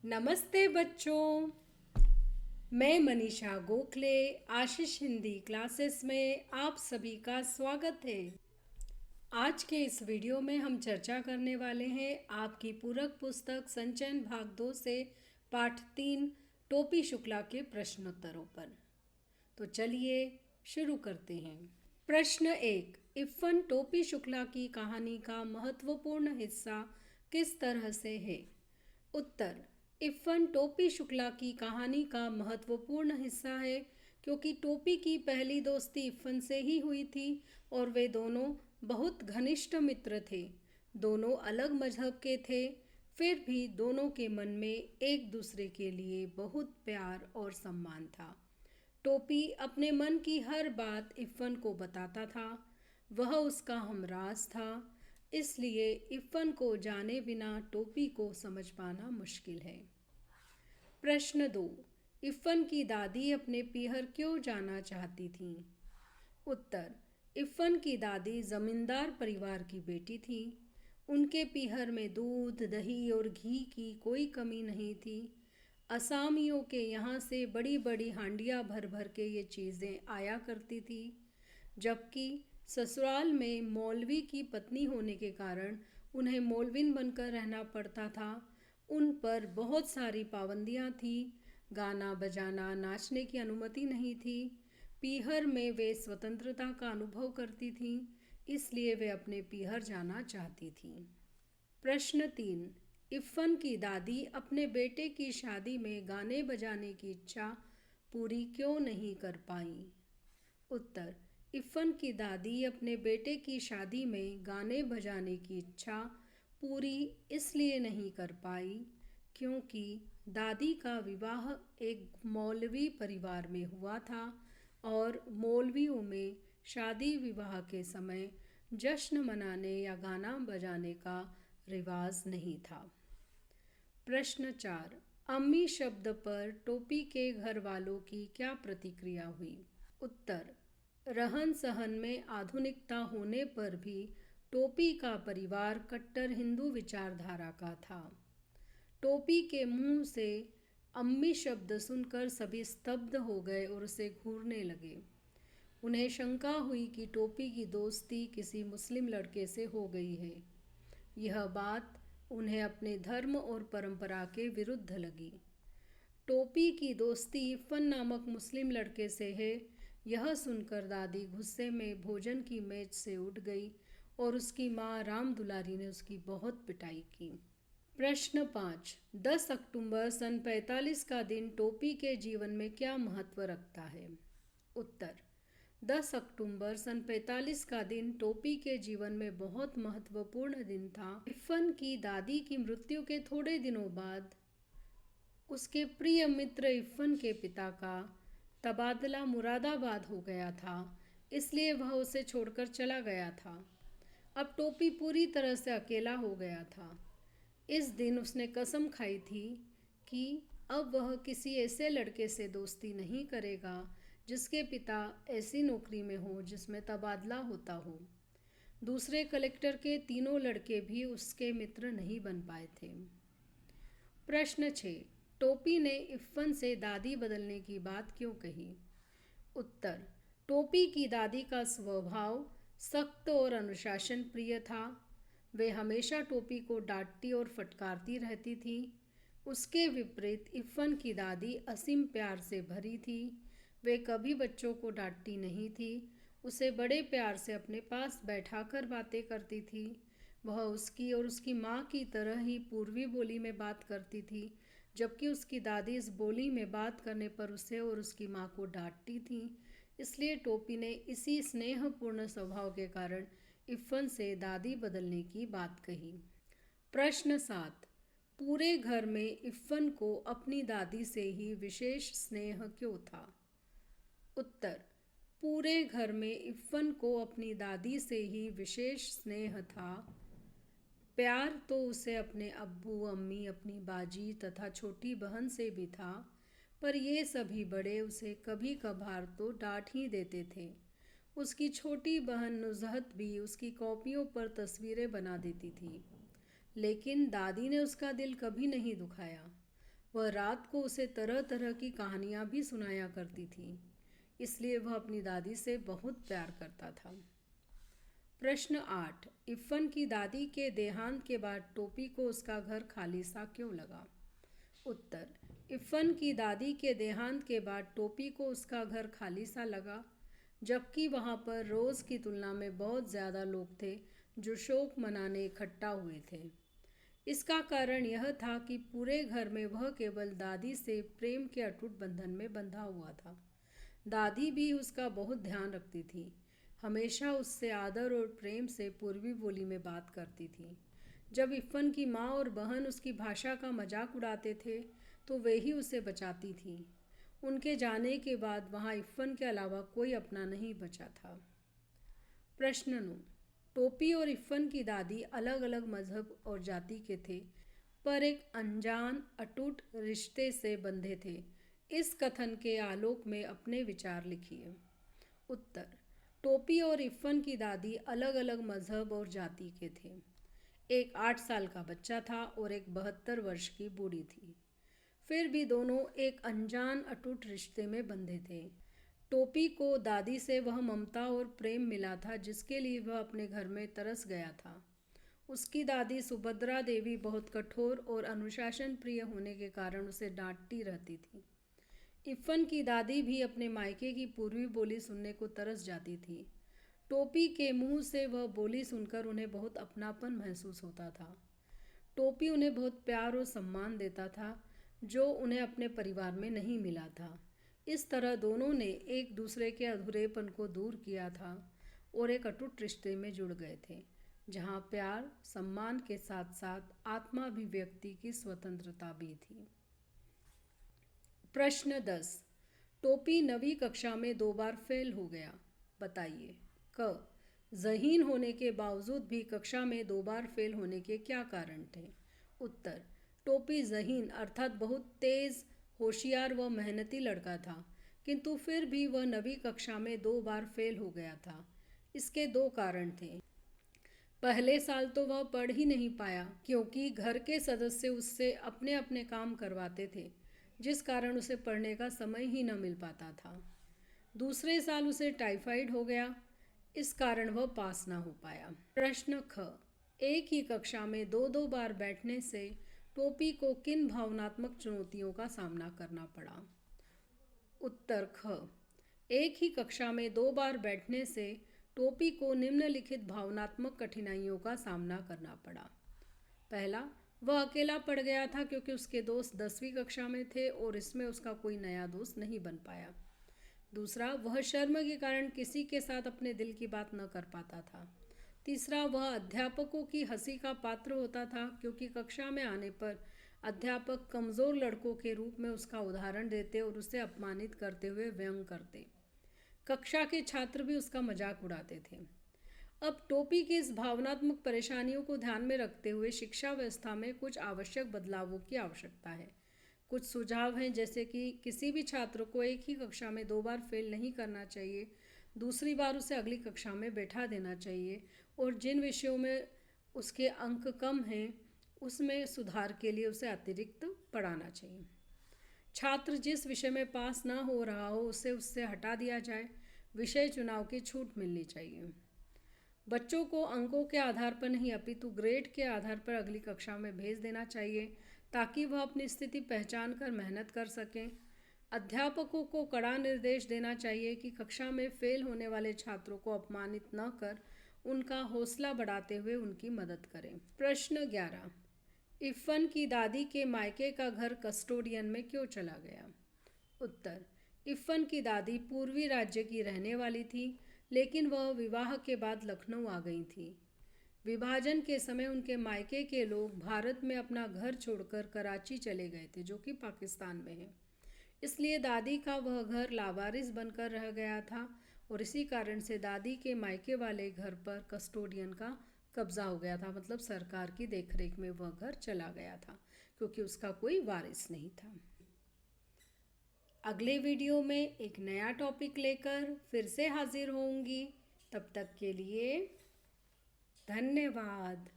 नमस्ते बच्चों। मैं मनीषा गोखले आशीष हिंदी क्लासेस में आप सभी का स्वागत है। आज के इस वीडियो में हम चर्चा करने वाले हैं आपकी पूरक पुस्तक संचयन भाग 2 से पाठ 3 टोपी शुक्ला के प्रश्नोत्तरों पर। तो चलिए शुरू करते हैं। प्रश्न 1। इफ्फन टोपी शुक्ला की कहानी का महत्वपूर्ण हिस्सा किस तरह से है? उत्तर। इफ्फन टोपी शुक्ला की कहानी का महत्वपूर्ण हिस्सा है क्योंकि टोपी की पहली दोस्ती इफ्फन से ही हुई थी और वे दोनों बहुत घनिष्ठ मित्र थे। दोनों अलग मजहब के थे, फिर भी दोनों के मन में एक दूसरे के लिए बहुत प्यार और सम्मान था। टोपी अपने मन की हर बात इफ्फन को बताता था। वह उसका हमराज था, इसलिए इफ्फन को जाने बिना टोपी को समझ पाना मुश्किल है। प्रश्न 2। इफ्फन की दादी अपने पीहर क्यों जाना चाहती थीं? उत्तर। इफ्फन की दादी जमींदार परिवार की बेटी थी। उनके पीहर में दूध, दही और घी की कोई कमी नहीं थी। असामियों के यहाँ से बड़ी बड़ी हांडियाँ भर भर के ये चीज़ें आया करती थी, जबकि ससुराल में मौलवी की पत्नी होने के कारण उन्हें मौलविन बनकर रहना पड़ता था। उन पर बहुत सारी पाबंदियाँ थी। गाना बजाना, नाचने की अनुमति नहीं थी। पीहर में वे स्वतंत्रता का अनुभव करती थीं, इसलिए वे अपने पीहर जाना चाहती थीं। प्रश्न 3। इफ्फन की दादी अपने बेटे की शादी में गाने बजाने की इच्छा पूरी क्यों नहीं कर पाई? उत्तर। इफ्फन की दादी अपने बेटे की शादी में गाने बजाने की इच्छा पूरी इसलिए नहीं कर पाई क्योंकि दादी का विवाह एक मौलवी परिवार में हुआ था और मौलवियों में शादी विवाह के समय जश्न मनाने या गाना बजाने का रिवाज नहीं था। प्रश्न 4। अम्मी शब्द पर टोपी के घर वालों की क्या प्रतिक्रिया हुई? उत्तर। रहन सहन में आधुनिकता होने पर भी टोपी का परिवार कट्टर हिंदू विचारधारा का था। टोपी के मुंह से अम्मी शब्द सुनकर सभी स्तब्ध हो गए और उसे घूरने लगे। उन्हें शंका हुई कि टोपी की दोस्ती किसी मुस्लिम लड़के से हो गई है। यह बात उन्हें अपने धर्म और परंपरा के विरुद्ध लगी। टोपी की दोस्ती इफ्फन नामक मुस्लिम लड़के से है, यह सुनकर दादी गुस्से में भोजन की मेज से उठ गई और उसकी माँ राम दुलारी ने उसकी बहुत पिटाई की। प्रश्न 5। 10 अक्टूबर सन 45 का दिन टोपी के जीवन में क्या महत्व रखता है? उत्तर। 10 अक्टूबर सन 45 का दिन टोपी के जीवन में बहुत महत्वपूर्ण दिन था। इफ्फन की दादी की मृत्यु के थोड़े दिनों बाद उसके प्रिय मित्र इफ्फन के पिता का तबादला मुरादाबाद हो गया था, इसलिए वह उसे छोड़कर चला गया था। अब टोपी पूरी तरह से अकेला हो गया था। इस दिन उसने कसम खाई थी कि अब वह किसी ऐसे लड़के से दोस्ती नहीं करेगा जिसके पिता ऐसी नौकरी में हो जिसमें तबादला होता हो। दूसरे कलेक्टर के तीनों लड़के भी उसके मित्र नहीं बन पाए थे। प्रश्न 6। टोपी ने इफ्फन से दादी बदलने की बात क्यों कही? उत्तर। टोपी की दादी का स्वभाव सख्त और अनुशासन प्रिय था। वे हमेशा टोपी को डांटती और फटकारती रहती थी। उसके विपरीत इफ्फन की दादी असीम प्यार से भरी थी। वे कभी बच्चों को डांटती नहीं थी, उसे बड़े प्यार से अपने पास बैठाकर बातें करती थी। वह उसकी और उसकी माँ की तरह ही पूर्वी बोली में बात करती थी, जबकि उसकी दादी इस बोली में बात करने पर उसे और उसकी माँ को डांटती थी। इसलिए टोपी ने इसी स्नेहपूर्ण स्वभाव के कारण इफ्फन से दादी बदलने की बात कही। प्रश्न 7। पूरे घर में इफ्फन को अपनी दादी से ही विशेष स्नेह क्यों था? उत्तर। पूरे घर में इफ्फन को अपनी दादी से ही विशेष स्नेह था। प्यार तो उसे अपने अब्बू, अम्मी, अपनी बाजी तथा छोटी बहन से भी था, पर ये सभी बड़े उसे कभी कभार तो डांट ही देते थे। उसकी छोटी बहन नुज़हत भी उसकी कॉपियों पर तस्वीरें बना देती थी, लेकिन दादी ने उसका दिल कभी नहीं दुखाया। वह रात को उसे तरह तरह की कहानियाँ भी सुनाया करती थी, इसलिए वह अपनी दादी से बहुत प्यार करता था। प्रश्न 8। इफ़न की दादी के देहांत के बाद टोपी को उसका घर खाली सा क्यों लगा? उत्तर। इफ़न की दादी के देहांत के बाद टोपी को उसका घर खाली सा लगा, जबकि वहाँ पर रोज़ की तुलना में बहुत ज़्यादा लोग थे जो शोक मनाने इकट्ठा हुए थे। इसका कारण यह था कि पूरे घर में वह केवल दादी से प्रेम के अटूट बंधन में बंधा हुआ था। दादी भी उसका बहुत ध्यान रखती थी, हमेशा उससे आदर और प्रेम से पूर्वी बोली में बात करती थी। जब इफ़न की माँ और बहन उसकी भाषा का मजाक उड़ाते थे तो वे ही उसे बचाती थीं। उनके जाने के बाद वहाँ इफ़न के अलावा कोई अपना नहीं बचा था। प्रश्न 9। टोपी और इफ़न की दादी अलग अलग मजहब और जाति के थे, पर एक अनजान अटूट रिश्ते से बंधे थे। इस कथन के आलोक में अपने विचार लिखिए। उत्तर। टोपी और इफ़न की दादी अलग अलग मजहब और जाति के थे। एक 8 साल का बच्चा था और एक 72 वर्ष की बूढ़ी थी। फिर भी दोनों एक अनजान अटूट रिश्ते में बंधे थे। टोपी को दादी से वह ममता और प्रेम मिला था जिसके लिए वह अपने घर में तरस गया था। उसकी दादी सुभद्रा देवी बहुत कठोर और अनुशासन प्रिय होने के कारण उसे डांटती रहती थी। इफ़न की दादी भी अपने मायके की पूर्वी बोली सुनने को तरस जाती थी। टोपी के मुंह से वह बोली सुनकर उन्हें बहुत अपनापन महसूस होता था। टोपी उन्हें बहुत प्यार और सम्मान देता था जो उन्हें अपने परिवार में नहीं मिला था। इस तरह दोनों ने एक दूसरे के अधूरेपन को दूर किया था और एक अटूट रिश्ते में जुड़ गए थे, जहाँ प्यार सम्मान के साथ साथ आत्माभिव्यक्ति की स्वतंत्रता भी थी। प्रश्न 10। टोपी 9वीं कक्षा में 2 बार फेल हो गया, बताइए। क। ज़हीन होने के बावजूद भी कक्षा में 2 बार फेल होने के क्या कारण थे? उत्तर। टोपी ज़हीन अर्थात बहुत तेज़, होशियार व मेहनती लड़का था, किंतु फिर भी वह 9वीं कक्षा में 2 बार फेल हो गया था। इसके 2 कारण थे। पहले साल तो वह पढ़ ही नहीं पाया क्योंकि घर के सदस्य उससे अपने अपने काम करवाते थे, जिस कारण उसे पढ़ने का समय ही न मिल पाता था। दूसरे साल उसे टाइफाइड हो गया, इस कारण वह पास ना हो पाया। प्रश्न ख। एक ही कक्षा में 2-2 बार बैठने से टोपी को किन भावनात्मक चुनौतियों का सामना करना पड़ा? उत्तर ख। एक ही कक्षा में 2 बार बैठने से टोपी को निम्नलिखित भावनात्मक कठिनाइयों का सामना करना पड़ा। पहला, वह अकेला पड़ गया था क्योंकि उसके दोस्त 10वीं कक्षा में थे और इसमें उसका कोई नया दोस्त नहीं बन पाया। दूसरा, वह शर्म के कारण किसी के साथ अपने दिल की बात न कर पाता था। तीसरा, वह अध्यापकों की हंसी का पात्र होता था क्योंकि कक्षा में आने पर अध्यापक कमज़ोर लड़कों के रूप में उसका उदाहरण देते और उसे अपमानित करते हुए व्यंग करते। कक्षा के छात्र भी उसका मजाक उड़ाते थे। अब टोपी की इस भावनात्मक परेशानियों को ध्यान में रखते हुए शिक्षा व्यवस्था में कुछ आवश्यक बदलावों की आवश्यकता है। कुछ सुझाव हैं, जैसे कि किसी भी छात्र को एक ही कक्षा में 2 बार फेल नहीं करना चाहिए, दूसरी बार उसे अगली कक्षा में बैठा देना चाहिए और जिन विषयों में उसके अंक कम हैं उसमें सुधार के लिए उसे अतिरिक्त पढ़ाना चाहिए। छात्र जिस विषय में पास ना हो रहा हो उसे उससे हटा दिया जाए, विषय चुनाव की छूट मिलनी चाहिए। बच्चों को अंकों के आधार पर नहीं अपितु ग्रेड के आधार पर अगली कक्षा में भेज देना चाहिए ताकि वह अपनी स्थिति पहचान कर मेहनत कर सकें। अध्यापकों को कड़ा निर्देश देना चाहिए कि कक्षा में फेल होने वाले छात्रों को अपमानित न कर उनका हौसला बढ़ाते हुए उनकी मदद करें। प्रश्न 11। इफ़न की दादी के मायके का घर कस्टोडियन में क्यों चला गया? उत्तर। इफ़न की दादी पूर्वी राज्य की रहने वाली थी, लेकिन वह विवाह के बाद लखनऊ आ गई थी। विभाजन के समय उनके मायके के लोग भारत में अपना घर छोड़कर कराची चले गए थे, जो कि पाकिस्तान में है। इसलिए दादी का वह घर लावारिस बनकर रह गया था और इसी कारण से दादी के मायके वाले घर पर कस्टोडियन का कब्जा हो गया था, मतलब सरकार की देखरेख में वह घर चला गया था क्योंकि उसका कोई वारिस नहीं था। अगले वीडियो में एक नया टॉपिक लेकर फिर से हाजिर होंगी। तब तक के लिए धन्यवाद।